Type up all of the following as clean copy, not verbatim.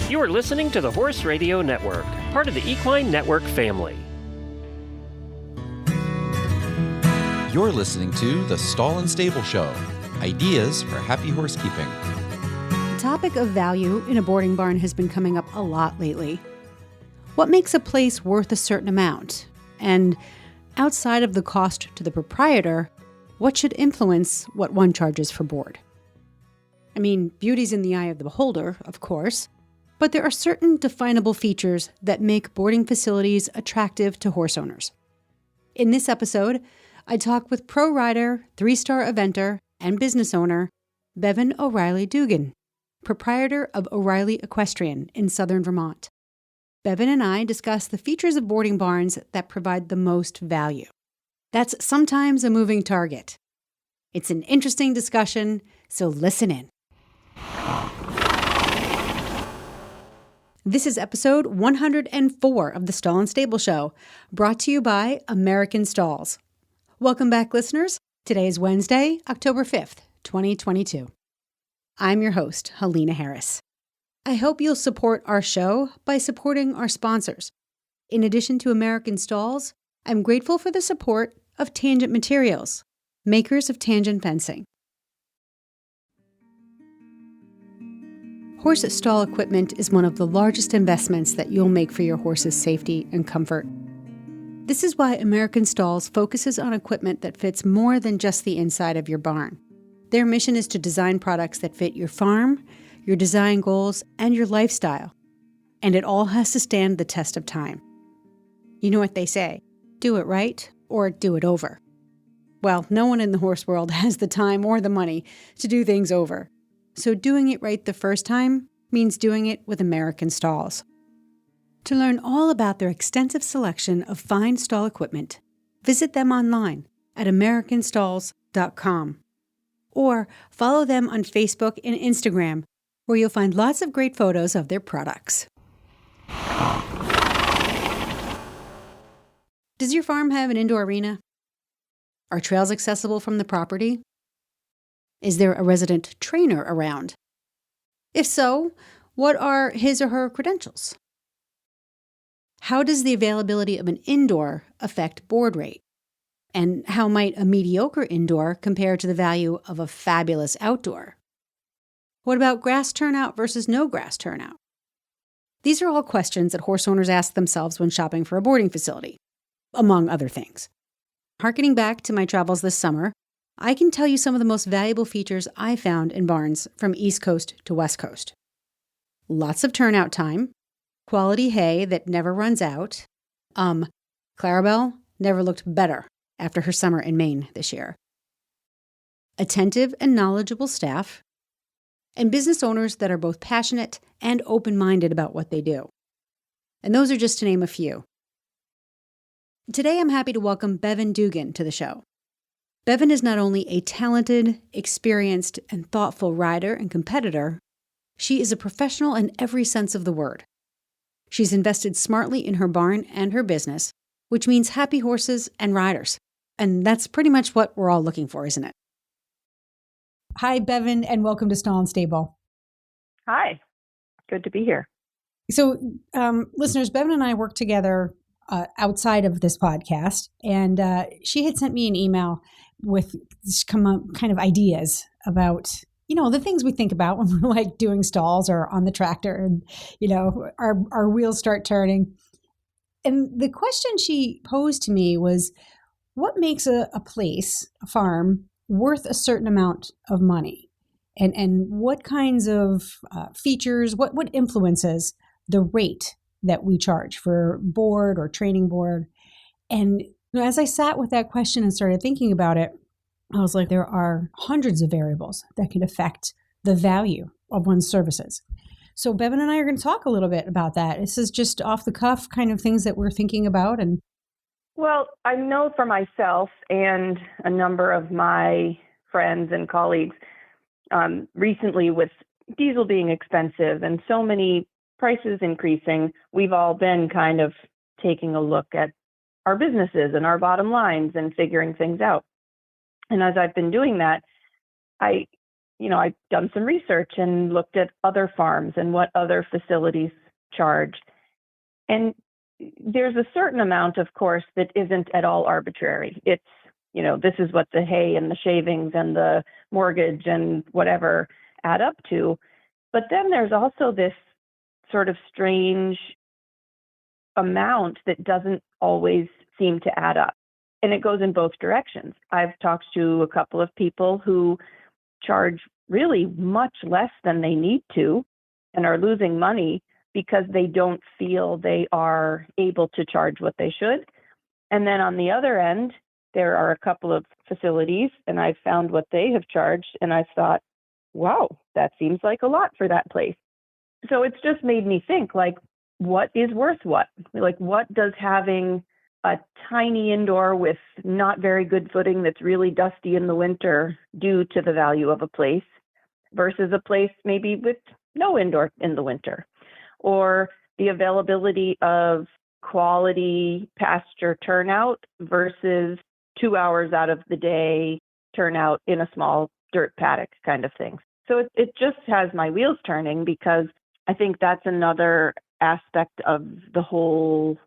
You are listening to the Horse Radio Network, part of the Equine Network family. You're listening to The Stall and Stable Show, ideas for happy horsekeeping. The topic of value in a boarding barn has been coming up a lot lately. What makes a place worth a certain amount? And outside of the cost to the proprietor, what should influence what one charges for board? I mean, beauty's in the eye of the beholder, of course, but there are certain definable features that make boarding facilities attractive to horse owners. In this episode, I talk with pro rider, 3-star eventer, and business owner, Bevin O'Reilly Dugan, proprietor of O'Reilly Equestrian in southern Vermont. Bevin and I discuss the features of boarding barns that provide the most value. That's sometimes a moving target. It's an interesting discussion, so listen in. This is episode 104 of the Stall and Stable Show, brought to you by American Stalls. Welcome back, listeners. Today is Wednesday, October 5th, 2022. I'm your host, Helena Harris. I hope you'll support our show by supporting our sponsors. In addition to American Stalls, I'm grateful for the support of Tangent Materials, makers of tangent fencing. Horse stall equipment is one of the largest investments that you'll make for your horse's safety and comfort. This is why American Stalls focuses on equipment that fits more than just the inside of your barn. Their mission is to design products that fit your farm, your design goals, and your lifestyle. And it all has to stand the test of time. You know what they say, do it right or do it over. Well, no one in the horse world has the time or the money to do things over. So doing it right the first time means doing it with American Stalls. To learn all about their extensive selection of fine stall equipment, visit them online at americanstalls.com or follow them on Facebook and Instagram, where you'll find lots of great photos of their products. Does your farm have an indoor arena? Are trails accessible from the property? Is there a resident trainer around? If so, what are his or her credentials? How does the availability of an indoor affect board rate? And how might a mediocre indoor compare to the value of a fabulous outdoor? What about grass turnout versus no grass turnout? These are all questions that horse owners ask themselves when shopping for a boarding facility, among other things. Harkening back to my travels this summer, I can tell you some of the most valuable features I found in barns from East Coast to West Coast. Lots of turnout time, quality hay that never runs out. Clarabelle never looked better after her summer in Maine this year. Attentive and knowledgeable staff, and business owners that are both passionate and open-minded about what they do. And those are just to name a few. Today, I'm happy to welcome Bevin Dugan to the show. Bevin is not only a talented, experienced, and thoughtful rider and competitor, she is a professional in every sense of the word. She's invested smartly in her barn and her business, which means happy horses and riders. And that's pretty much what we're all looking for, isn't it? Hi, Bevin, and welcome to Stall and Stable. Hi, good to be here. So, listeners, Bevin and I work together outside of this podcast, and she had sent me an email with kind of ideas about, the things we think about when we're like doing stalls or on the tractor and, our wheels start turning. And the question she posed to me was, what makes a place, a farm, worth a certain amount of money? And what kinds of features, what influences the rate that we charge for board or training board? And as I sat with that question and started thinking about it, I was like, there are hundreds of variables that can affect the value of one's services. So Bevin and I are going to talk a little bit about that. This is just off the cuff kind of things that we're thinking about. And well, I know for myself and a number of my friends and colleagues, recently with diesel being expensive and so many prices increasing, we've all been kind of taking a look at our businesses and our bottom lines and figuring things out. And as I've been doing that, I I've done some research and looked at other farms and what other facilities charge. And there's a certain amount, of course, that isn't at all arbitrary. It's, this is what the hay and the shavings and the mortgage and whatever add up to. But then there's also this sort of strange amount that doesn't always seem to add up. And it goes in both directions. I've talked to a couple of people who charge really much less than they need to and are losing money because they don't feel they are able to charge what they should. And then on the other end, there are a couple of facilities, and I've found what they have charged, and I've thought, wow, that seems like a lot for that place. So it's just made me think, like, what is worth what? Like, what does having a tiny indoor with not very good footing that's really dusty in the winter do to the value of a place versus a place maybe with no indoor in the winter? Or the availability of quality pasture turnout versus 2 hours out of the day turnout in a small dirt paddock kind of thing. So it just has my wheels turning, because I think that's another aspect of the whole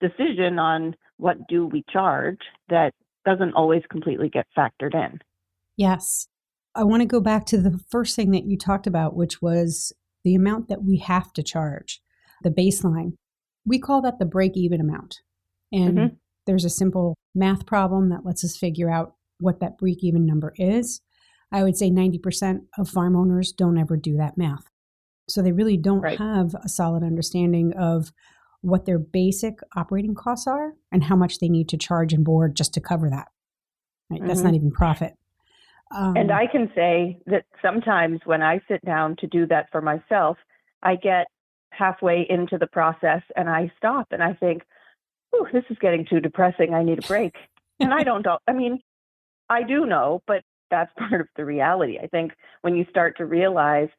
decision on what do we charge that doesn't always completely get factored in. Yes. I want to go back to the first thing that you talked about, which was the amount that we have to charge, the baseline. We call that the break-even amount. And there's a simple math problem that lets us figure out what that break-even number is. I would say 90% of farm owners don't ever do that math. So they really don't have a solid understanding of what their basic operating costs are and how much they need to charge and board just to cover that. Right? That's not even profit. And I can say that sometimes when I sit down to do that for myself, I get halfway into the process and I stop and I think, oh, this is getting too depressing. I need a break. And I don't know. I mean, I do know, but that's part of the reality. I think when you start to realize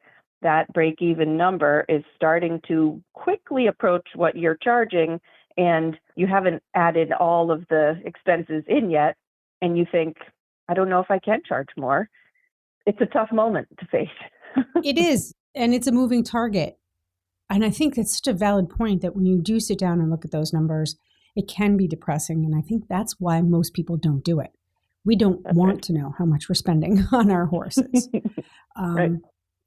that break-even number is starting to quickly approach what you're charging, and you haven't added all of the expenses in yet, and you think, I don't know if I can charge more. It's a tough moment to face. It is, and it's a moving target. And I think that's such a valid point that when you do sit down and look at those numbers, it can be depressing. And I think that's why most people don't do it. We don't want to know how much we're spending on our horses.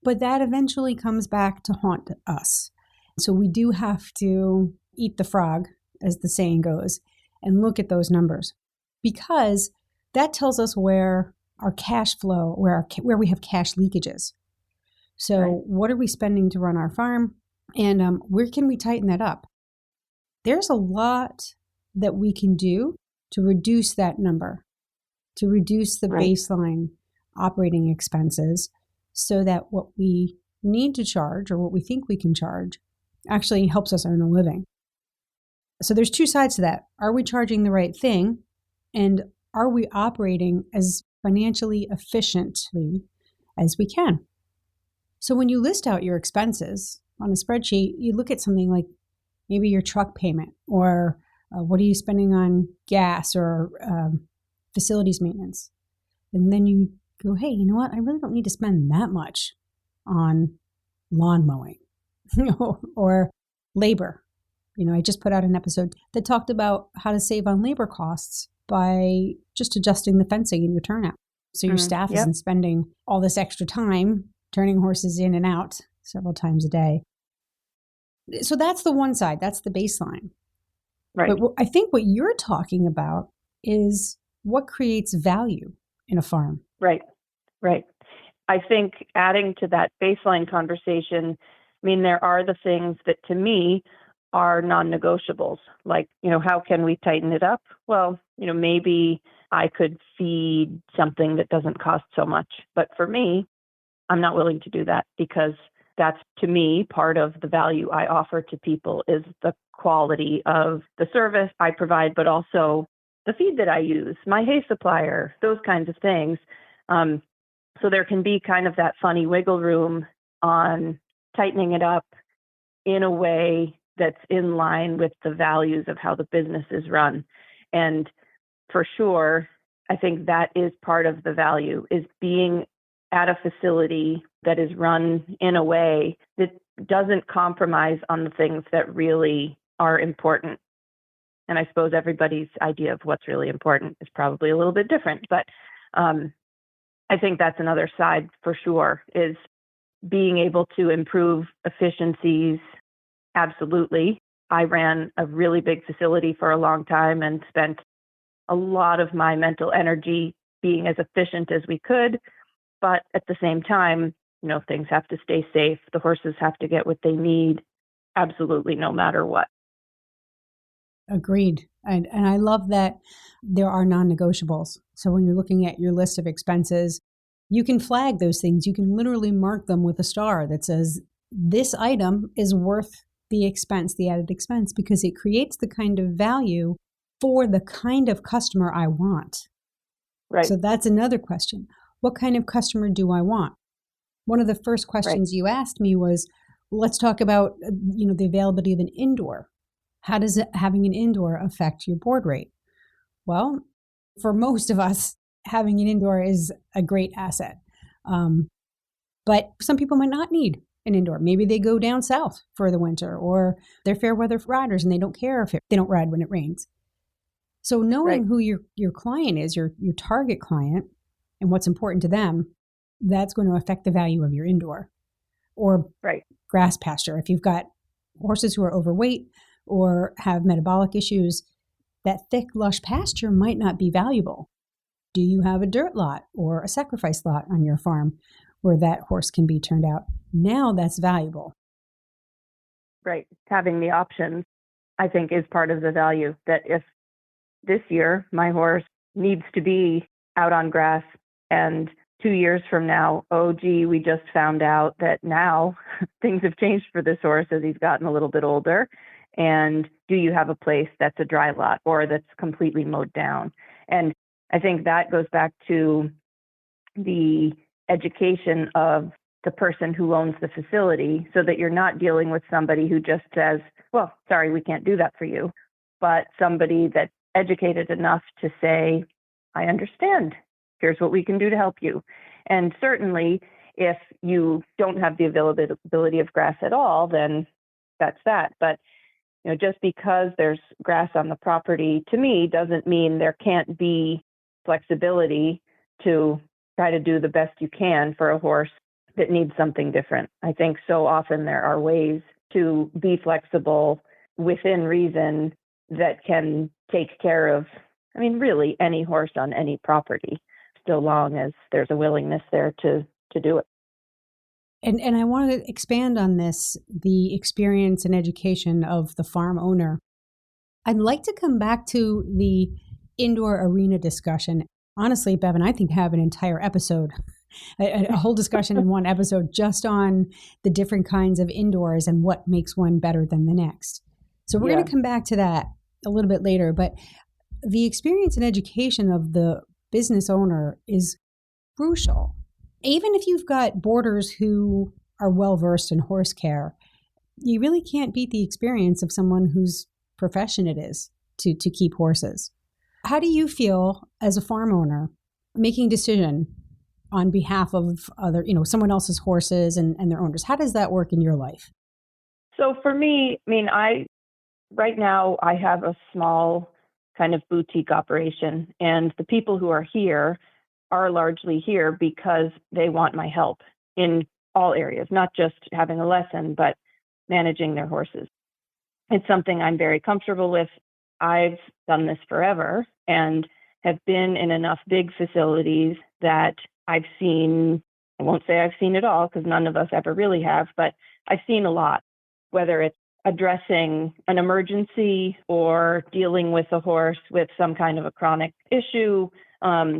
But that eventually comes back to haunt us. So we do have to eat the frog, as the saying goes, and look at those numbers, because that tells us where our cash flow, where we have cash leakages. So what are we spending to run our farm, and where can we tighten that up? There's a lot that we can do to reduce that number, to reduce the baseline operating expenses, so that what we need to charge or what we think we can charge actually helps us earn a living. So there's two sides to that. Are we charging the right thing? And are we operating as financially efficiently as we can? So when you list out your expenses on a spreadsheet, you look at something like maybe your truck payment, or what are you spending on gas or facilities maintenance? And then you go, hey, you know what? I really don't need to spend that much on lawn mowing or labor. I just put out an episode that talked about how to save on labor costs by just adjusting the fencing in your turnout. So your staff isn't spending all this extra time turning horses in and out several times a day. So that's the one side. That's the baseline. Right. But I think what you're talking about is what creates value in a farm. Right. I think adding to that baseline conversation, there are the things that to me are non-negotiables. Like, how can we tighten it up? Well, maybe I could feed something that doesn't cost so much. But for me, I'm not willing to do that, because that's, to me, part of the value I offer to people is the quality of the service I provide, but also the feed that I use, my hay supplier, those kinds of things. So there can be kind of that funny wiggle room on tightening it up in a way that's in line with the values of how the business is run. And for sure, I think that is part of the value, is being at a facility that is run in a way that doesn't compromise on the things that really are important. And I suppose everybody's idea of what's really important is probably a little bit different, but I think that's another side for sure, is being able to improve efficiencies. Absolutely. I ran a really big facility for a long time and spent a lot of my mental energy being as efficient as we could. But at the same time, things have to stay safe. The horses have to get what they need. Absolutely, no matter what. Agreed. And I love that there are non-negotiables. So when you're looking at your list of expenses, you can flag those things. You can literally mark them with a star that says, this item is worth the expense, the added expense, because it creates the kind of value for the kind of customer I want. Right. So that's another question. What kind of customer do I want? One of the first questions you asked me was, let's talk about, the availability of an indoor. How does having an indoor affect your board rate? Well, for most of us, having an indoor is a great asset. But some people might not need an indoor. Maybe they go down south for the winter, or they're fair weather riders and they don't care if they don't ride when it rains. So knowing who your client is, your target client, and what's important to them, that's going to affect the value of your indoor or grass pasture. If you've got horses who are overweight or have metabolic issues, that thick, lush pasture might not be valuable. Do you have a dirt lot or a sacrifice lot on your farm where that horse can be turned out? Now that's valuable. Right. Having the options, I think, is part of the value. That if this year my horse needs to be out on grass, and 2 years from now, we just found out that now things have changed for this horse as he's gotten a little bit older. And do you have a place that's a dry lot or that's completely mowed down? And I think that goes back to the education of the person who owns the facility, so that you're not dealing with somebody who just says, well, sorry, we can't do that for you, but somebody that's educated enough to say, I understand. Here's what we can do to help you. And certainly, if you don't have the availability of grass at all, then that's that. But just because there's grass on the property, to me, doesn't mean there can't be flexibility to try to do the best you can for a horse that needs something different. I think so often there are ways to be flexible within reason that can take care of, really any horse on any property, so long as there's a willingness there to do it. And I want to expand on this, the experience and education of the farm owner. I'd like to come back to the indoor arena discussion. Honestly, Bevin, I think have an entire episode, a whole discussion in one episode just on the different kinds of indoors and what makes one better than the next. So we're going to come back to that a little bit later. But the experience and education of the business owner is crucial. Even if you've got boarders who are well-versed in horse care, you really can't beat the experience of someone whose profession it is to keep horses. How do you feel as a farm owner making a decision on behalf of other, someone else's horses and their owners? How does that work in your life? So for me, right now I have a small kind of boutique operation, and the people who are here are largely here because they want my help in all areas, not just having a lesson, but managing their horses. It's something I'm very comfortable with. I've done this forever and have been in enough big facilities that I've seen, I won't say I've seen it all because none of us ever really have, but I've seen a lot, whether it's addressing an emergency or dealing with a horse with some kind of a chronic issue,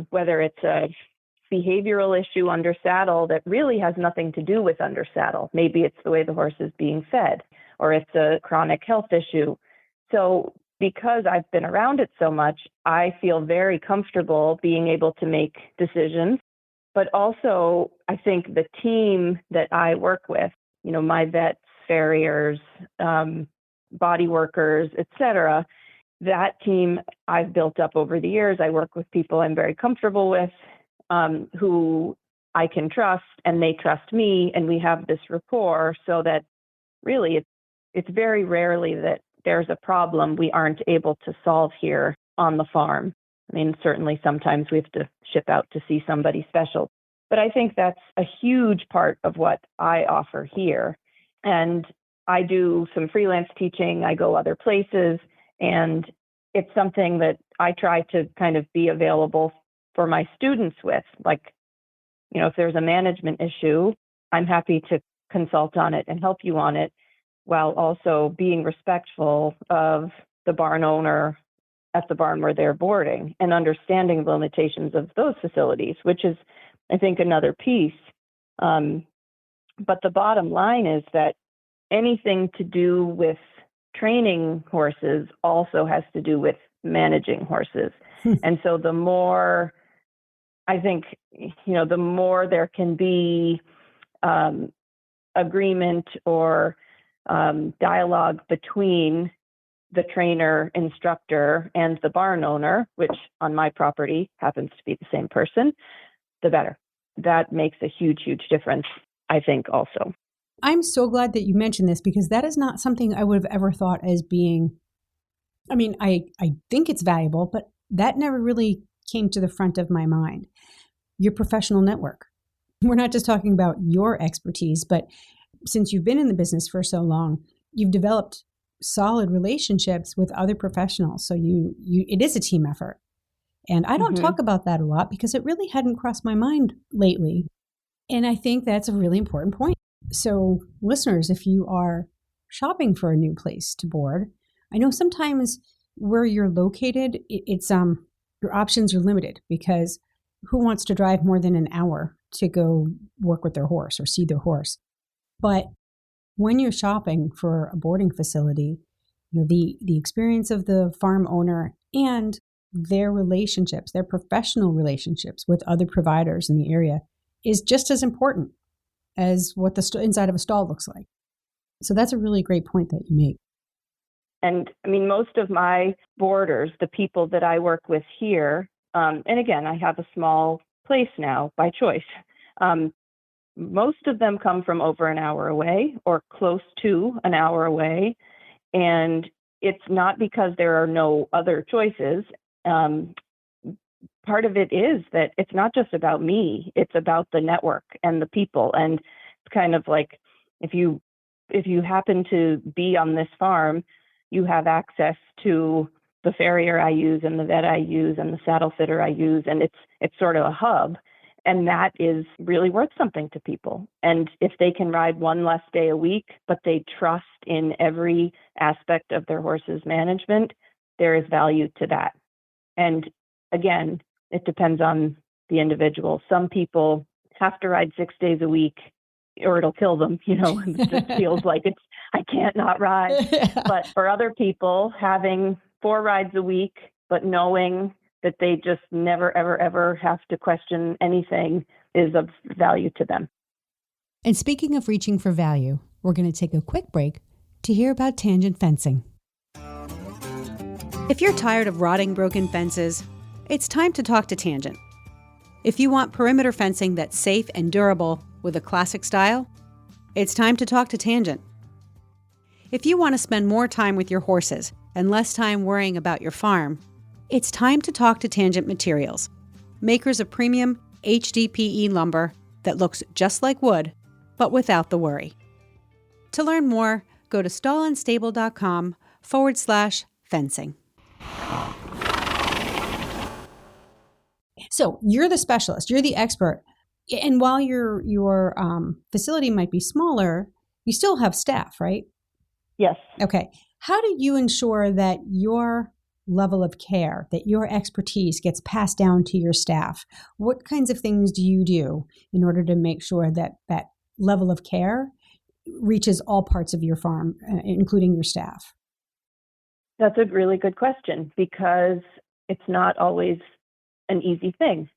whether it's a behavioral issue under saddle that really has nothing to do with under saddle. Maybe it's the way the horse is being fed, or it's a chronic health issue. So because I've been around it so much, I feel very comfortable being able to make decisions. But also, I think the team that I work with, my vets, farriers, body workers, etc., that team I've built up over the years. I work with people I'm very comfortable with, who I can trust and they trust me, and we have this rapport, so that really it's very rarely that there's a problem we aren't able to solve here on the farm. I mean, certainly sometimes we have to ship out to see somebody special, but I think that's a huge part of what I offer here. And I do some freelance teaching, I go other places, and it's something that I try to kind of be available for my students with. Like, if there's a management issue, I'm happy to consult on it and help you on it, while also being respectful of the barn owner at the barn where they're boarding and understanding the limitations of those facilities, which is, I think, another piece. But the bottom line is that anything to do with training horses also has to do with managing horses. And so the more, I think, the more there can be agreement or dialogue between the trainer, instructor, and the barn owner, which on my property happens to be the same person, the better. That makes a huge, huge difference, I think, also. I'm so glad that you mentioned this, because that is not something I would have ever thought as being, I mean, I think it's valuable, but that never really came to the front of my mind. Your professional network. We're not just talking about your expertise, but since you've been in the business for so long, you've developed solid relationships with other professionals. So it is a team effort. And I don't talk about that a lot because it really hadn't crossed my mind lately. And I think that's a really important point. So listeners, if you are shopping for a new place to board, I know sometimes where you're located, it's your options are limited, because who wants to drive more than an hour to go work with their horse or see their horse? But when you're shopping for a boarding facility, the experience of the farm owner and their relationships, their professional relationships with other providers in the area is just as important as what the inside of a stall looks like. So that's a really great point that you make. And I mean, most of my boarders, the people that I work with here, and again, I have a small place now by choice. Most of them come from over an hour away or close to an hour away. And it's not because there are no other choices. Part of it is that it's not just about me, it's about the network and the people. And it's kind of like, if you happen to be on this farm, you have access to the farrier I use and the vet I use and the saddle fitter I use, and it's sort of a hub. And that is really worth something to people. And if they can ride one less day a week, but they trust in every aspect of their horse's management, there is value to that. And again, it depends on the individual. Some people have to ride 6 days a week or it'll kill them. It just feels like I can't not ride. But for other people, having 4 rides a week, but knowing that they just never, ever, ever have to question anything is of value to them. And speaking of reaching for value, we're going to take a quick break to hear about tangent fencing. If you're tired of rotting broken fences, it's time to talk to Tangent. If you want perimeter fencing that's safe and durable with a classic style, it's time to talk to Tangent. If you want to spend more time with your horses and less time worrying about your farm, it's time to talk to Tangent Materials, makers of premium HDPE lumber that looks just like wood, but without the worry. To learn more, go to stallandstable.com/fencing. So you're the specialist, you're the expert. And while your facility might be smaller, you still have staff, right? Yes. Okay. How do you ensure that your level of care, that your expertise gets passed down to your staff? What kinds of things do you do in order to make sure that that level of care reaches all parts of your farm, including your staff? That's a really good question, because it's not always an easy thing.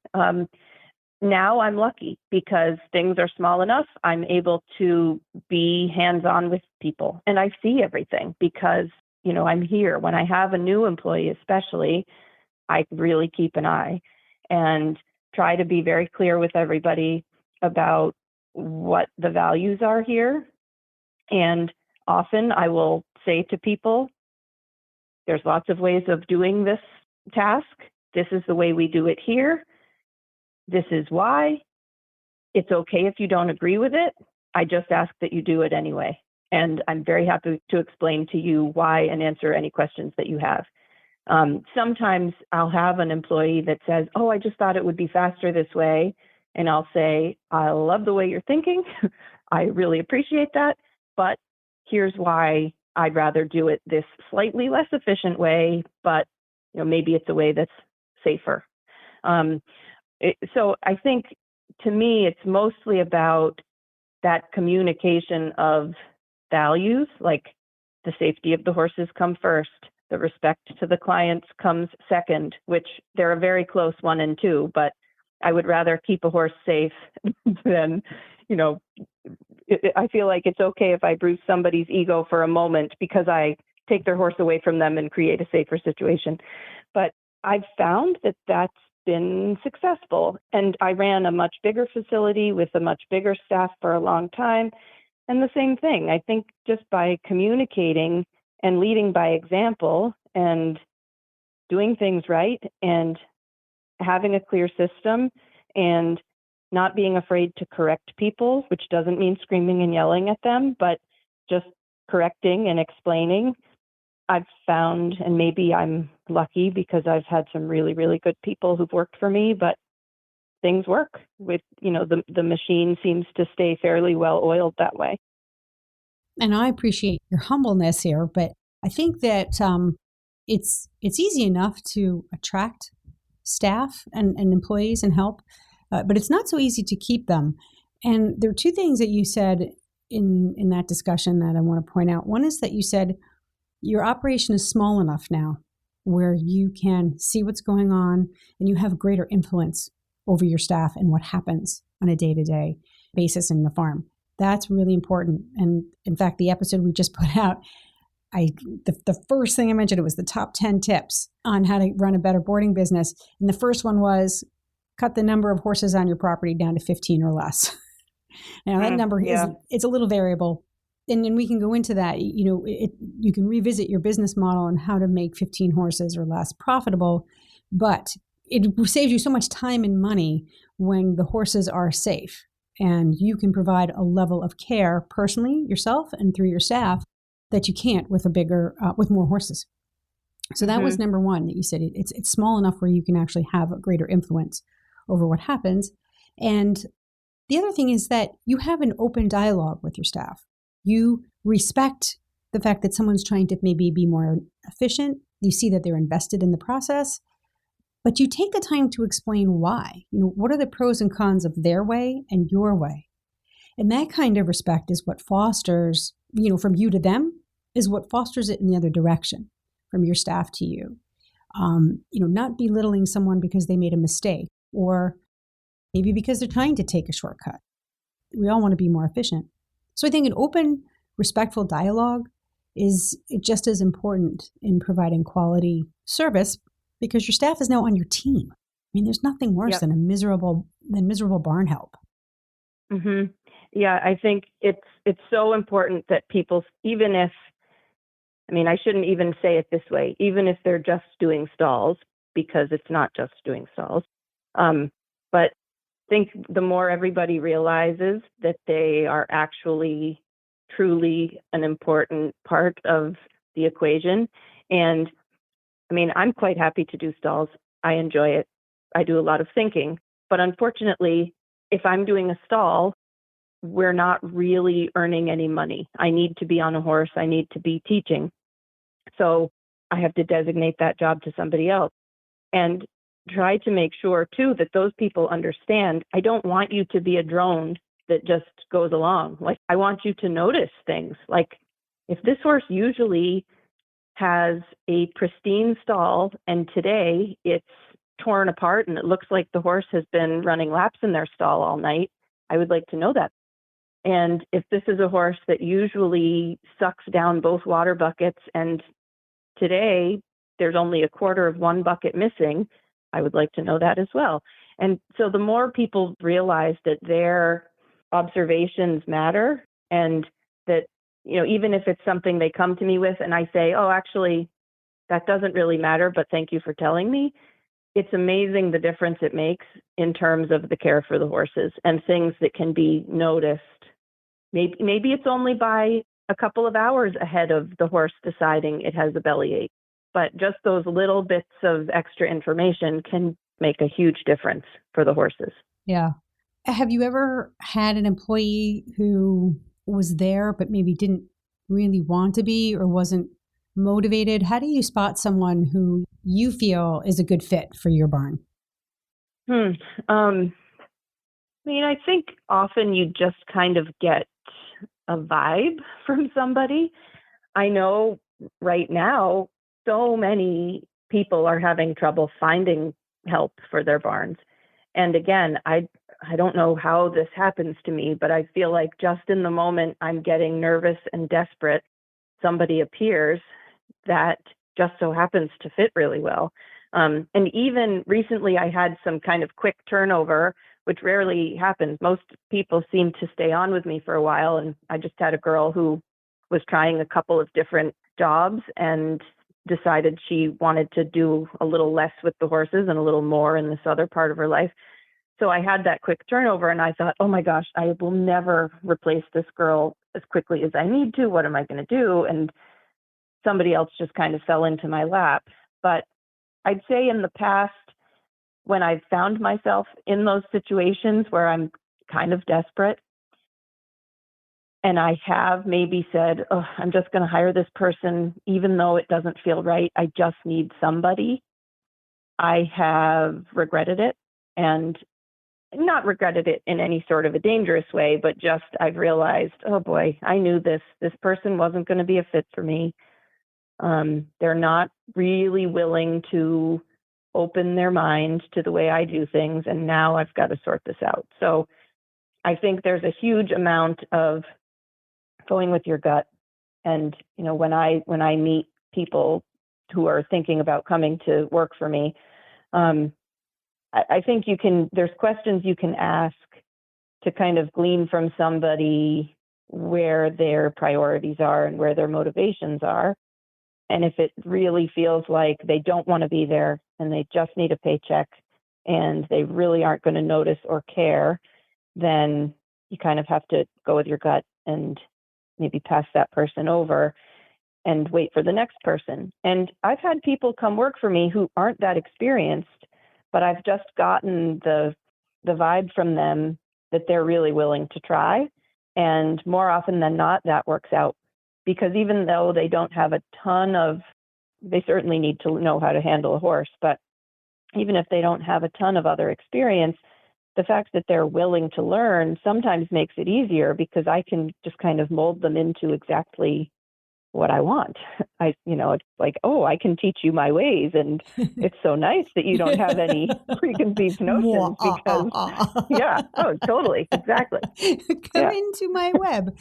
Now I'm lucky because things are small enough. I'm able to be hands-on with people and I see everything because, I'm here. When I have a new employee, especially, I really keep an eye and try to be very clear with everybody about what the values are here. And often I will say to people, there's lots of ways of doing this task. This is the way we do it here. This is why. It's okay if you don't agree with it. I just ask that you do it anyway. And I'm very happy to explain to you why and answer any questions that you have. Sometimes I'll have an employee that says, oh, I just thought it would be faster this way. And I'll say, I love the way you're thinking. I really appreciate that. But here's why I'd rather do it this slightly less efficient way, but maybe it's a way that's safer. So I think to me, it's mostly about that communication of values, like the safety of the horses come first, the respect to the clients comes second, which they're a very close 1 and 2, but I would rather keep a horse safe than, I feel like it's okay if I bruise somebody's ego for a moment because I take their horse away from them and create a safer situation. But I've found that that's been successful. And I ran a much bigger facility with a much bigger staff for a long time. And the same thing, I think just by communicating and leading by example and doing things right and having a clear system and not being afraid to correct people, which doesn't mean screaming and yelling at them, but just correcting and explaining. I've found, and maybe I'm lucky because I've had some really, really good people who've worked for me, but things work with, the machine seems to stay fairly well oiled that way. And I appreciate your humbleness here, but I think that it's easy enough to attract staff and employees and help, but it's not so easy to keep them. And there are two things that you said in that discussion that I want to point out. One is that you said your operation is small enough now where you can see what's going on and you have greater influence over your staff and what happens on a day-to-day basis in the farm. That's really important. And in fact, the episode we just put out, the first thing I mentioned, it was the top 10 tips on how to run a better boarding business. And the first one was cut the number of horses on your property down to 15 or less. Now that number it's a little variable. And then we can go into that. You can revisit your business model and how to make 15 horses or less profitable, but it saves you so much time and money when the horses are safe and you can provide a level of care personally, yourself, and through your staff that you can't with with more horses. So that was number one that you said. It's small enough where you can actually have a greater influence over what happens. And the other thing is that you have an open dialogue with your staff. You respect the fact that someone's trying to maybe be more efficient. You see that they're invested in the process, but you take the time to explain why. What are the pros and cons of their way and your way? And that kind of respect is what fosters, from you to them, is what fosters it in the other direction, from your staff to you. Not belittling someone because they made a mistake or maybe because they're trying to take a shortcut. We all want to be more efficient. So I think an open, respectful dialogue is just as important in providing quality service because your staff is now on your team. I mean, there's nothing worse than miserable barn help. Mm-hmm. Yeah, I think it's so important that people, I shouldn't even say it this way, even if they're just doing stalls, because it's not just doing stalls. But I think the more everybody realizes that they are actually truly an important part of the equation. And I'm quite happy to do stalls. I enjoy it. I do a lot of thinking. But unfortunately, if I'm doing a stall, we're not really earning any money. I need to be on a horse. I need to be teaching. So I have to designate that job to somebody else. And try to make sure, too, that those people understand, I don't want you to be a drone that just goes along. Like, I want you to notice things. Like, if this horse usually has a pristine stall and today it's torn apart and it looks like the horse has been running laps in their stall all night, I would like to know that. And if this is a horse that usually sucks down both water buckets and today there's only a quarter of one bucket missing, I would like to know that as well. And so the more people realize that their observations matter, and that, even if it's something they come to me with and I say, oh, actually, that doesn't really matter, but thank you for telling me. It's amazing the difference it makes in terms of the care for the horses and things that can be noticed. Maybe it's only by a couple of hours ahead of the horse deciding it has a bellyache, but just those little bits of extra information can make a huge difference for the horses. Yeah. Have you ever had an employee who was there but maybe didn't really want to be or wasn't motivated? How do you spot someone who you feel is a good fit for your barn? I think often you just kind of get a vibe from somebody. I know right now so many people are having trouble finding help for their barns. And again, I don't know how this happens to me, but I feel like just in the moment I'm getting nervous and desperate, somebody appears that just so happens to fit really well. And even recently I had some kind of quick turnover, which rarely happens. Most people seem to stay on with me for a while. And I just had a girl who was trying a couple of different jobs and decided she wanted to do a little less with the horses and a little more in this other part of her life. So I had that quick turnover and I thought, oh my gosh, I will never replace this girl as quickly as I need to. What am I going to do? And somebody else just kind of fell into my lap. But I'd say in the past, when I've found myself in those situations where I'm kind of desperate, and I have maybe said, oh, I'm just going to hire this person, even though it doesn't feel right. I just need somebody. I have regretted it, and not regretted it in any sort of a dangerous way, but just I've realized, oh boy, I knew this person wasn't going to be a fit for me. They're not really willing to open their mind to the way I do things, and now I've got to sort this out. So I think there's a huge amount of going with your gut. And, when I meet people who are thinking about coming to work for me, I think there's questions you can ask to kind of glean from somebody where their priorities are and where their motivations are. And if it really feels like they don't want to be there and they just need a paycheck and they really aren't going to notice or care, then you kind of have to go with your gut and maybe pass that person over and wait for the next person. And I've had people come work for me who aren't that experienced, but I've just gotten the vibe from them that they're really willing to try. And more often than not, that works out. Because even though they don't have they certainly need to know how to handle a horse, but even if they don't have a ton of other experience, the fact that they're willing to learn sometimes makes it easier because I can just kind of mold them into exactly what I want. It's like, oh, I can teach you my ways. And it's so nice that you don't have any preconceived notions because, yeah, oh, totally. Exactly. Come into my web.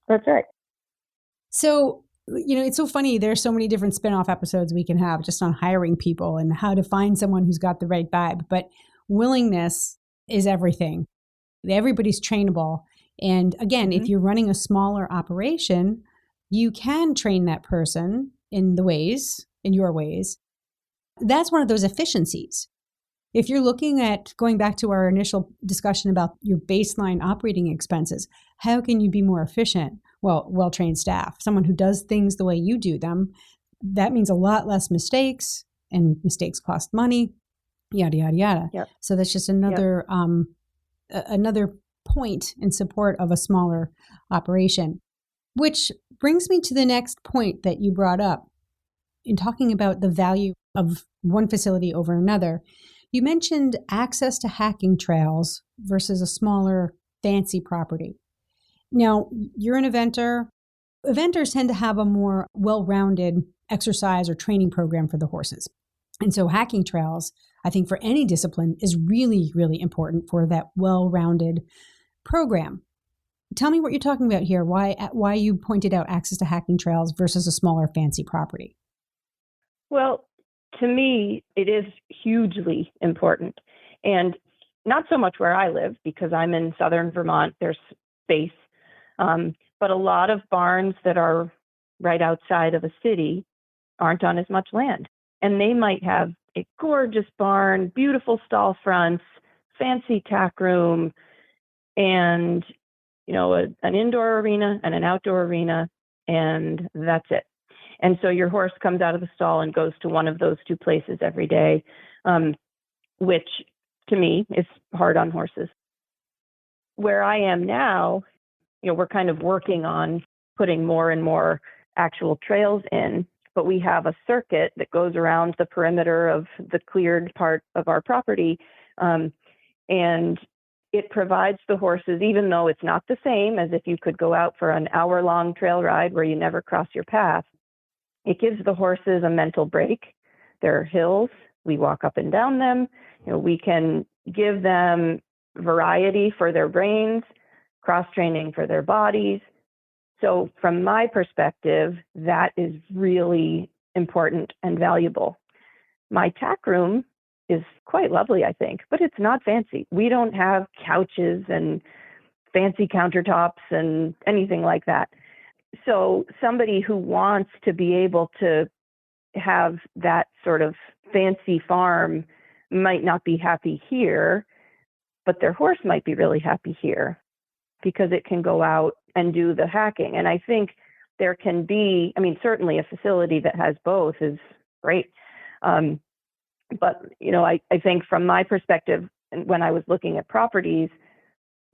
That's right. So, it's so funny. There's so many different spin-off episodes we can have just on hiring people and how to find someone who's got the right vibe. But willingness is everything. Everybody's trainable. And again, if you're running a smaller operation, you can train that person in your ways. That's one of those efficiencies. If you're looking at going back to our initial discussion about your baseline operating expenses, how can you be more efficient? Well, well-trained staff, someone who does things the way you do them, that means a lot less mistakes, and mistakes cost money, yada, yada, yada. Yep. So that's just another point in support of a smaller operation, which brings me to the next point that you brought up in talking about the value of one facility over another. You mentioned access to hacking trails versus a smaller, fancy property. Now, you're an eventer. Eventers tend to have a more well-rounded exercise or training program for the horses. And so hacking trails, I think for any discipline, is really, really important for that well-rounded program. Tell me what you're talking about here, why you pointed out access to hacking trails versus a smaller, fancy property. Well, to me, it is hugely important. And not so much where I live because I'm in southern Vermont, there's space. But a lot of barns that are right outside of a city aren't on as much land. And they might have a gorgeous barn, beautiful stall fronts, fancy tack room, and an indoor arena and an outdoor arena, and that's it. And so your horse comes out of the stall and goes to one of those two places every day, which to me is hard on horses. Where I am now, we're kind of working on putting more and more actual trails in, but we have a circuit that goes around the perimeter of the cleared part of our property. And it provides the horses, even though it's not the same as if you could go out for an hour-long trail ride where you never cross your path, it gives the horses a mental break. There are hills. We walk up and down them. We can give them variety for their brains, cross-training for their bodies. So from my perspective, that is really important and valuable. My tack room is quite lovely, I think, but it's not fancy. We don't have couches and fancy countertops and anything like that. So somebody who wants to be able to have that sort of fancy farm might not be happy here, but their horse might be really happy here because it can go out and do the hacking. And I think there can be, certainly a facility that has both is great. But, I think from my perspective, when I was looking at properties,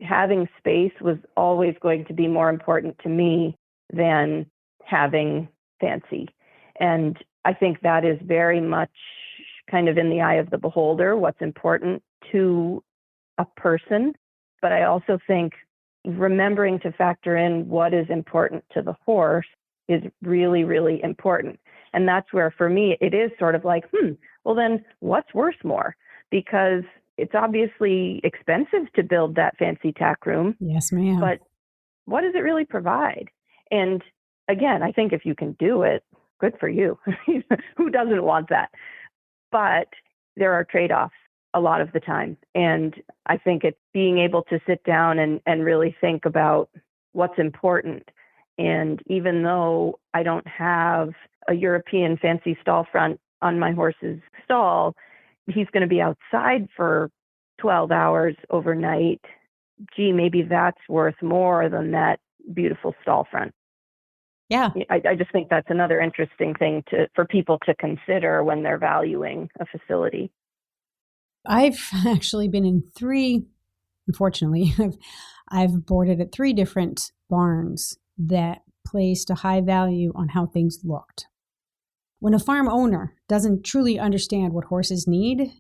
having space was always going to be more important to me than having fancy. And I think that is very much kind of in the eye of the beholder, what's important to a person. But I also think remembering to factor in what is important to the horse is really, really important. And that's where, for me, it is sort of like, well, then what's worth more? Because it's obviously expensive to build that fancy tack room. Yes, ma'am. But what does it really provide? And again, I think if you can do it, good for you. Who doesn't want that? But there are trade-offs a lot of the time. And I think it's being able to sit down and really think about what's important. And even though I don't have a European fancy stall front on my horse's stall, he's going to be outside for 12 hours overnight. Gee, maybe that's worth more than that beautiful stall front. Yeah. I just think that's another interesting thing for people to consider when they're valuing a facility. I've actually been in unfortunately, I've boarded at 3 different barns that placed a high value on how things looked. When a farm owner doesn't truly understand what horses need,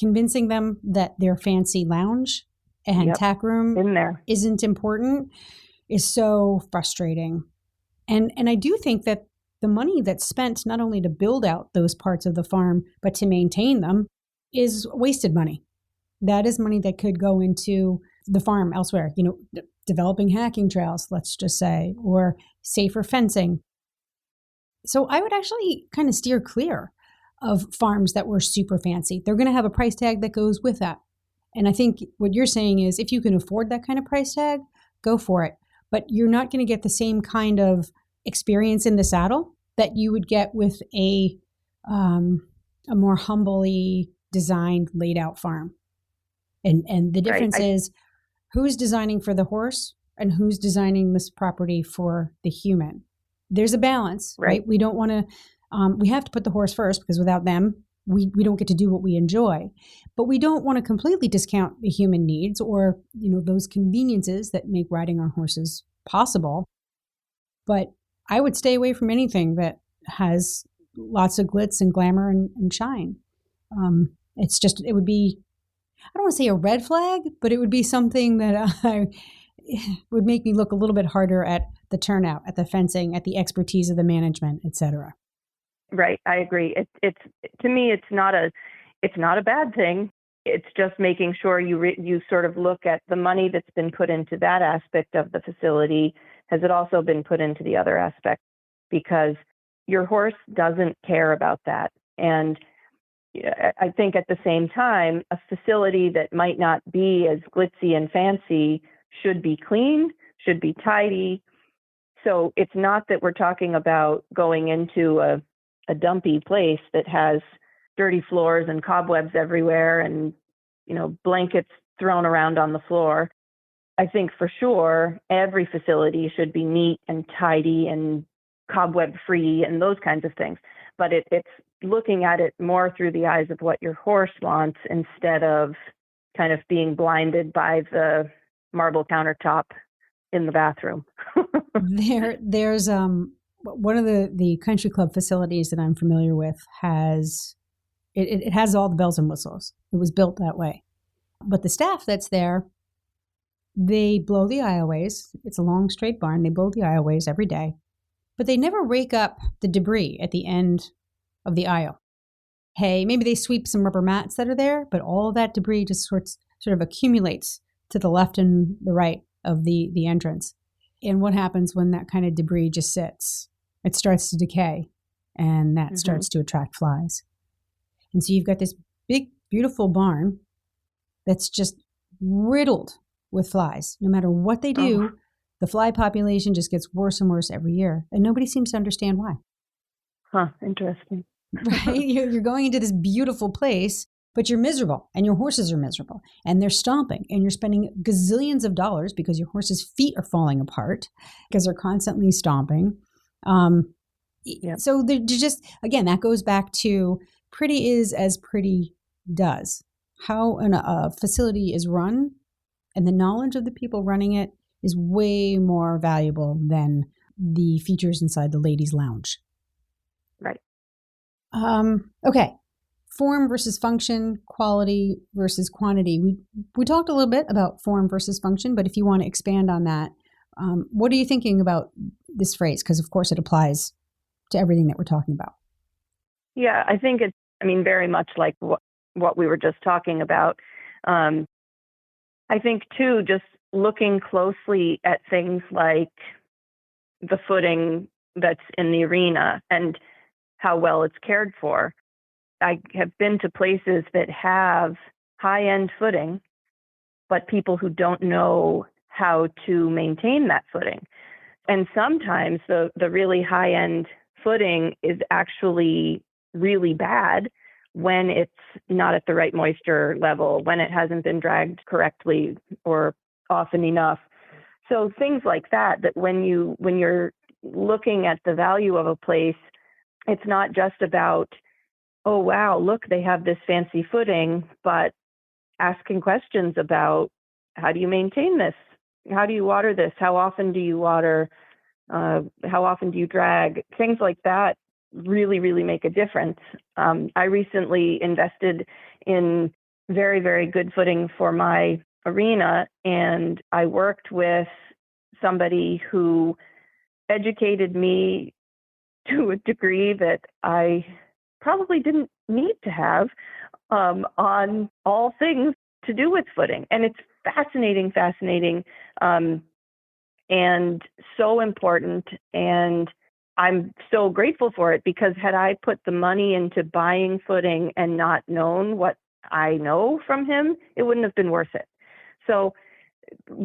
convincing them that their fancy lounge and tack room in there isn't important is so frustrating. And I do think that the money that's spent not only to build out those parts of the farm, but to maintain them is wasted money. That is money that could go into the farm elsewhere, developing hacking trails, let's just say, or safer fencing. So I would actually kind of steer clear of farms that were super fancy. They're going to have a price tag that goes with that. And I think what you're saying is if you can afford that kind of price tag, go for it. But you're not going to get the same kind of experience in the saddle that you would get with a more humbly designed, laid out farm. And the difference is who's designing for the horse and who's designing this property for the human. There's a balance, right? We don't want to, we have to put the horse first because without them, we don't get to do what we enjoy. But we don't want to completely discount the human needs or, those conveniences that make riding our horses possible. But I would stay away from anything that has lots of glitz and glamour and shine. It would be, I don't want to say a red flag, but it would be something that would make me look a little bit harder at the turnout, at the fencing, at the expertise of the management, et cetera. Right. I agree. It's to me, it's not a bad thing. It's just making sure you sort of look at the money that's been put into that aspect of the facility. Has it also been put into the other aspect? Because your horse doesn't care about that. And I think at the same time, a facility that might not be as glitzy and fancy should be clean, should be tidy. So it's not that we're talking about going into a dumpy place that has dirty floors and cobwebs everywhere and, blankets thrown around on the floor. I think for sure every facility should be neat and tidy and cobweb free and those kinds of things. But it's looking at it more through the eyes of what your horse wants instead of kind of being blinded by the marble countertop in the bathroom. There's one of the country club facilities that I'm familiar with has it has all the bells and whistles. It was built that way. But the staff that's there, they blow the aisleways. It's a long straight barn. They blow the aisleways every day. But they never rake up the debris at the end of the aisle. Hey, maybe they sweep some rubber mats that are there, but all of that debris just sort of accumulates to the left and the right of the entrance. And what happens when that kind of debris just sits? It starts to decay, and that starts to attract flies. And so you've got this big, beautiful barn that's just riddled with flies. No matter what they do, the fly population just gets worse and worse every year, and nobody seems to understand why. Huh, interesting. Right? You're going into this beautiful place, but you're miserable, and your horses are miserable, and they're stomping, and you're spending gazillions of dollars because your horse's feet are falling apart because they're constantly stomping. So they're just, again, that goes back to pretty is as pretty does. How a facility is run and the knowledge of the people running it is way more valuable than the features inside the ladies' lounge. Right. Okay. Form versus function, quality versus quantity. We talked a little bit about form versus function, but if you want to expand on that, what are you thinking about this phrase? Because, of course, it applies to everything that we're talking about. Yeah, I think it's, very much like what we were just talking about. I think, too, just looking closely at things like the footing that's in the arena and how well it's cared for. I have been to places that have high-end footing, but people who don't know how to maintain that footing. And sometimes the really high-end footing is actually really bad when it's not at the right moisture level, when it hasn't been dragged correctly or often enough. So things like that when you're looking at the value of a place, it's not just about, oh, wow, look, they have this fancy footing, but asking questions about how do you maintain this? How do you water this? How often do you water? How often do you drag? Things like that really, really make a difference. I recently invested in very, very good footing for my arena, and I worked with somebody who educated me to a degree that I probably didn't need to have on all things to do with footing. And it's fascinating, and so important. And I'm so grateful for it, because had I put the money into buying footing and not known what I know from him, it wouldn't have been worth it. So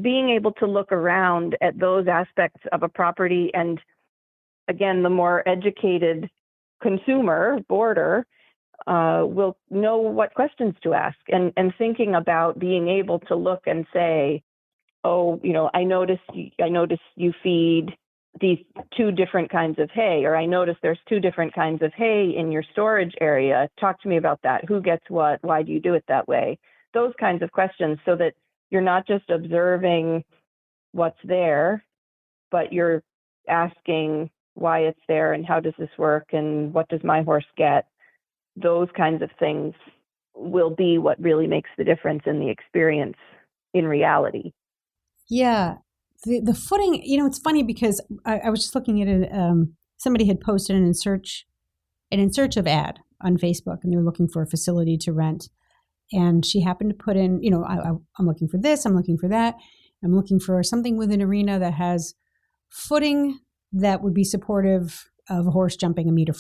being able to look around at those aspects of a property, and again, the more educated consumer, boarder, will know what questions to ask, and thinking about being able to look and say, oh, I noticed you feed these two different kinds of hay, or I noticed there's two different kinds of hay in your storage area. Talk to me about that. Who gets what? Why do you do it that way? Those kinds of questions, so that you're not just observing what's there, but you're asking why it's there and how does this work and what does my horse get? Those kinds of things will be what really makes the difference in the experience in reality. Yeah. The footing, it's funny because I was just looking at it. Somebody had posted an in search of ad on Facebook, and they were looking for a facility to rent. And she happened to put in, I'm looking for this, I'm looking for that. I'm looking for something with an arena that has footing that would be supportive of a horse jumping 1.40 meters.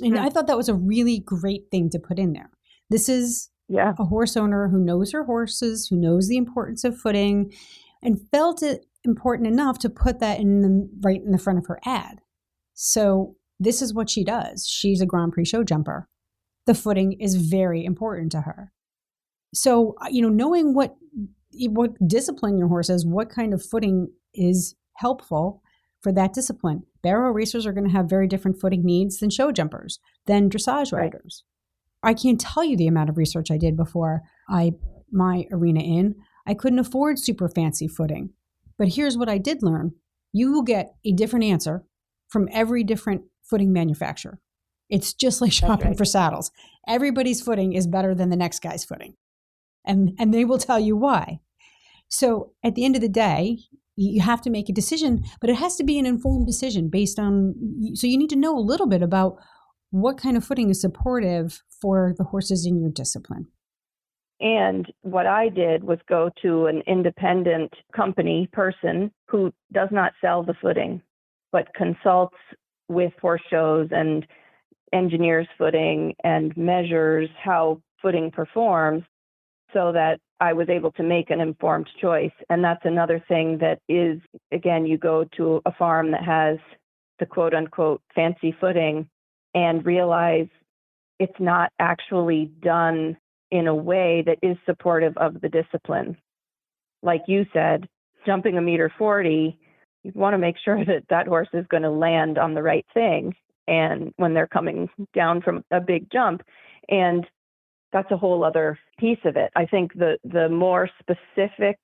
And I thought that was a really great thing to put in there. This is a horse owner who knows her horses, who knows the importance of footing, and felt it important enough to put that right in the front of her ad. So this is what she does. She's a Grand Prix show jumper. The footing is very important to her. So, knowing what discipline your horse is, what kind of footing is helpful for that discipline. Barrel racers are going to have very different footing needs than show jumpers, than dressage riders. I can't tell you the amount of research I did before I put my arena in. I couldn't afford super fancy footing. But here's what I did learn. You will get a different answer from every different footing manufacturer. It's just like shopping for saddles. Everybody's footing is better than the next guy's footing. And they will tell you why. So at the end of the day, you have to make a decision, but it has to be an informed decision based on, so you need to know a little bit about what kind of footing is supportive for the horses in your discipline. And what I did was go to an independent company person who does not sell the footing, but consults with horse shows and engineers footing and measures how footing performs so that I was able to make an informed choice. And that's another thing that is, again, you go to a farm that has the quote unquote fancy footing and realize it's not actually done in a way that is supportive of the discipline. Like you said, jumping 1.40 m, you want to make sure that that horse is going to land on the right thing. And when they're coming down from a big jump, and that's a whole other piece of it. I think the more specific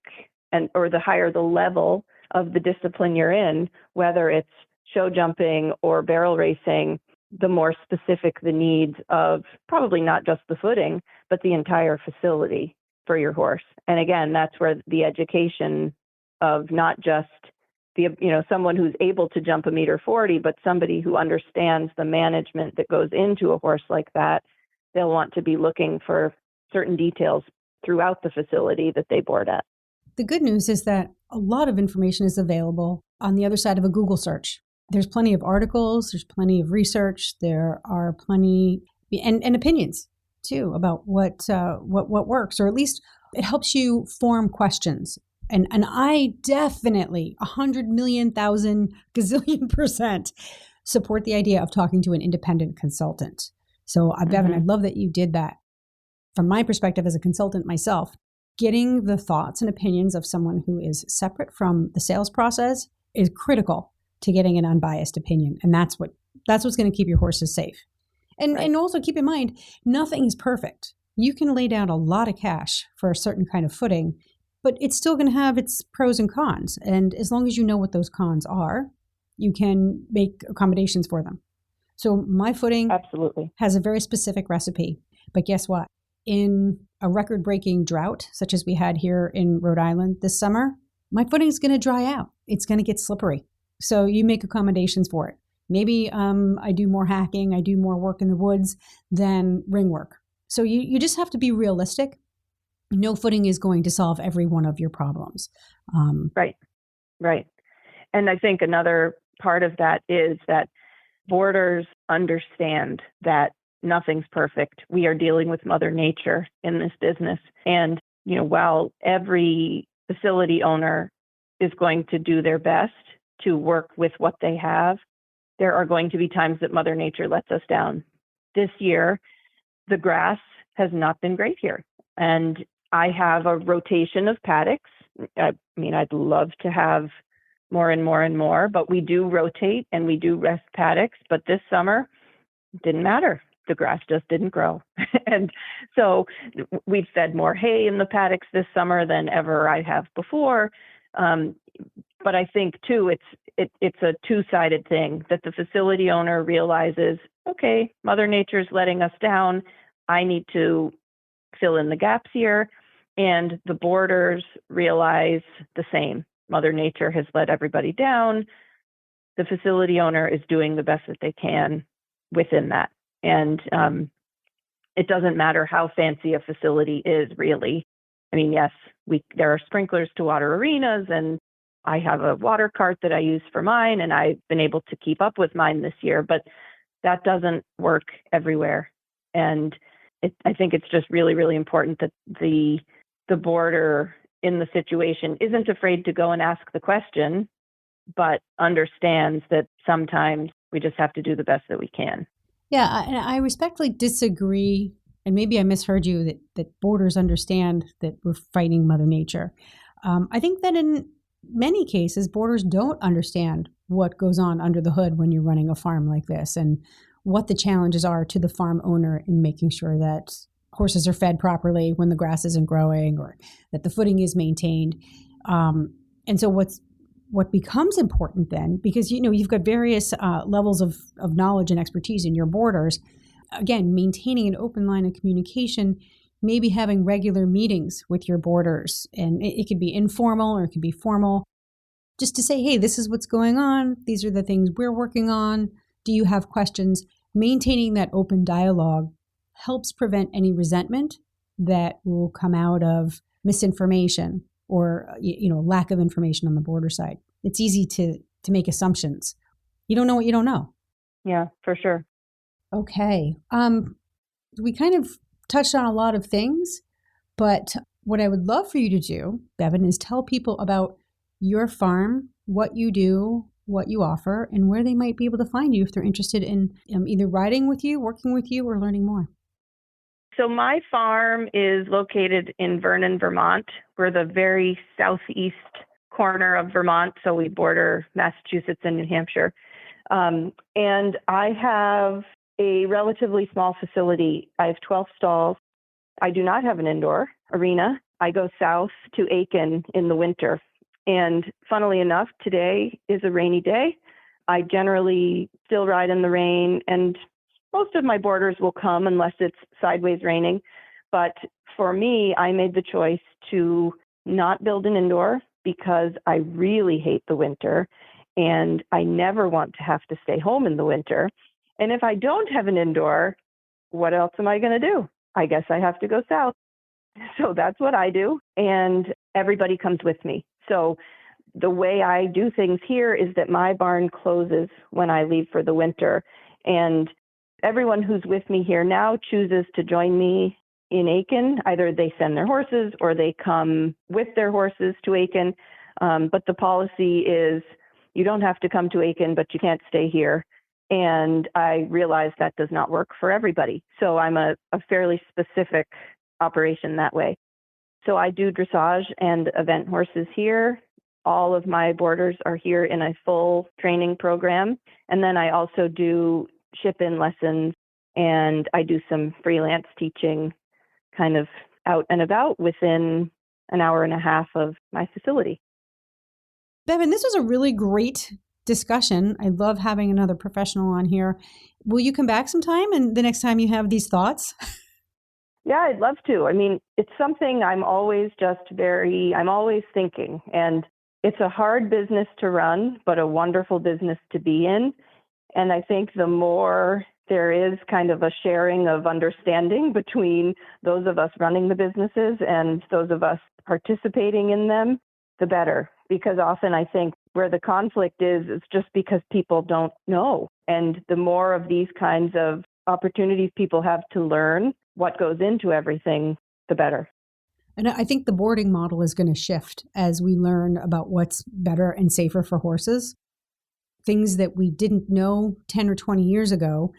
or the higher the level of the discipline you're in, whether it's show jumping or barrel racing, the more specific the needs of probably not just the footing, but the entire facility for your horse. And again, that's where the education of not just someone who's able to jump 1.40 m, but somebody who understands the management that goes into a horse like that. They'll want to be looking for certain details throughout the facility that they board at. The good news is that a lot of information is available on the other side of a Google search. There's plenty of articles, there's plenty of research, there are plenty and opinions too about what works, or at least it helps you form questions. And I definitely 100 million, 1,000, gazillion % support the idea of talking to an independent consultant. So Bevin, I love that you did that. From my perspective as a consultant myself, getting the thoughts and opinions of someone who is separate from the sales process is critical to getting an unbiased opinion. And that's what's going to keep your horses safe. And also keep in mind, nothing is perfect. You can lay down a lot of cash for a certain kind of footing, but it's still going to have its pros and cons. And as long as you know what those cons are, you can make accommodations for them. So my footing absolutely has a very specific recipe. But guess what? In a record-breaking drought, such as we had here in Rhode Island this summer, my footing is going to dry out. It's going to get slippery. So you make accommodations for it. Maybe I do more hacking, I do more work in the woods than ring work. So you just have to be realistic. No footing is going to solve every one of your problems. Right. And I think another part of that is that boarders understand that nothing's perfect. We are dealing with Mother Nature in this business. And, while every facility owner is going to do their best to work with what they have, there are going to be times that Mother Nature lets us down. This year, the grass has not been great here. And I have a rotation of paddocks. I'd love to have more and more and more, but we do rotate and we do rest paddocks. But this summer, it didn't matter. The grass just didn't grow. And so we've fed more hay in the paddocks this summer than ever I have before. But I think too, it's a two-sided thing that the facility owner realizes, okay, Mother Nature's letting us down. I need to fill in the gaps here. And the boarders realize the same. Mother Nature has let everybody down. The facility owner is doing the best that they can within that. And it doesn't matter how fancy a facility is, really. I mean, yes, there are sprinklers to water arenas, and I have a water cart that I use for mine, and I've been able to keep up with mine this year. But that doesn't work everywhere. And I think it's just really, really important that the boarder in the situation isn't afraid to go and ask the question, but understands that sometimes we just have to do the best that we can. Yeah, and I respectfully disagree, and maybe I misheard you, that boarders understand that we're fighting Mother Nature. I think that in many cases, boarders don't understand what goes on under the hood when you're running a farm like this and what the challenges are to the farm owner in making sure that horses are fed properly when the grass isn't growing or that the footing is maintained. And so what becomes important then, because you've got various levels of knowledge and expertise in your boarders, again, maintaining an open line of communication, maybe having regular meetings with your boarders, and it could be informal or it could be formal, just to say, hey, this is what's going on. These are the things we're working on. Do you have questions? Maintaining that open dialogue helps prevent any resentment that will come out of misinformation or lack of information on the boarder side. It's easy to make assumptions. You don't know what you don't know. Yeah, for sure. Okay. We kind of touched on a lot of things, but what I would love for you to do, Bevin, is tell people about your farm, what you do, what you offer, and where they might be able to find you if they're interested in either riding with you, working with you, or learning more. So my farm is located in Vernon, Vermont. We're the very southeast corner of Vermont, so we border Massachusetts and New Hampshire. And I have a relatively small facility. I have 12 stalls. I do not have an indoor arena. I go south to Aiken in the winter. And funnily enough, today is a rainy day. I generally still ride in the rain, and most of my boarders will come unless it's sideways raining. But for me, I made the choice to not build an indoor because I really hate the winter and I never want to have to stay home in the winter. And if I don't have an indoor, what else am I going to do? I guess I have to go south. So that's what I do. And everybody comes with me. So the way I do things here is that my barn closes when I leave for the winter. And everyone who's with me here now chooses to join me in Aiken. Either they send their horses or they come with their horses to Aiken. But the policy is you don't have to come to Aiken, but you can't stay here. And I realize that does not work for everybody. So I'm a fairly specific operation that way. So I do dressage and event horses here. All of my boarders are here in a full training program. And then I also do ship-in lessons, and I do some freelance teaching kind of out and about within an hour and a half of my facility. Bevin, this was a really great discussion. I love having another professional on here. Will you come back sometime and the next time you have these thoughts? Yeah, I'd love to. I mean, it's something I'm always thinking. And it's a hard business to run, but a wonderful business to be in. And I think the more there is kind of a sharing of understanding between those of us running the businesses and those of us participating in them, the better. Because often I think where the conflict is just because people don't know. And the more of these kinds of opportunities people have to learn what goes into everything, the better. And I think the boarding model is going to shift as we learn about what's better and safer for horses. Things that we didn't know 10 or 20 years ago,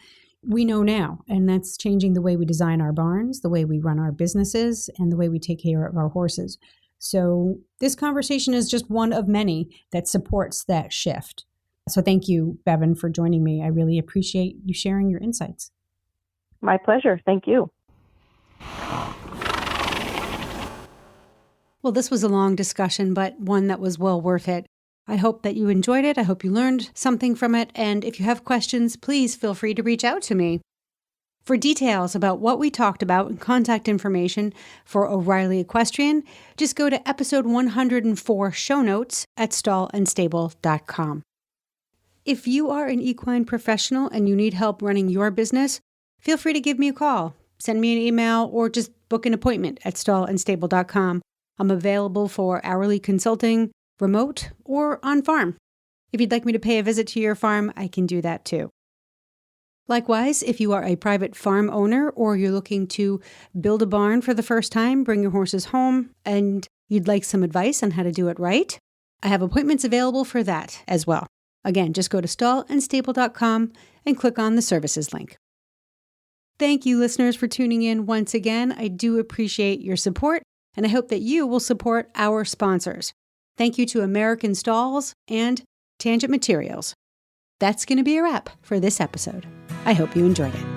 we know now. And that's changing the way we design our barns, the way we run our businesses, and the way we take care of our horses. So this conversation is just one of many that supports that shift. So thank you, Bevin, for joining me. I really appreciate you sharing your insights. My pleasure. Thank you. Well, this was a long discussion, but one that was well worth it. I hope that you enjoyed it. I hope you learned something from it. And if you have questions, please feel free to reach out to me. For details about what we talked about and contact information for O'Reilly Equestrian, just go to episode 104 show notes at stallandstable.com. If you are an equine professional and you need help running your business, feel free to give me a call, send me an email, or just book an appointment at stallandstable.com. I'm available for hourly consulting, remote, or on farm. If you'd like me to pay a visit to your farm, I can do that too. Likewise, if you are a private farm owner or you're looking to build a barn for the first time, bring your horses home, and you'd like some advice on how to do it right, I have appointments available for that as well. Again, just go to stallandstable.com and click on the services link. Thank you, listeners, for tuning in once again. I do appreciate your support, and I hope that you will support our sponsors. Thank you to American Stalls and Tangent Materials. That's going to be a wrap for this episode. I hope you enjoyed it.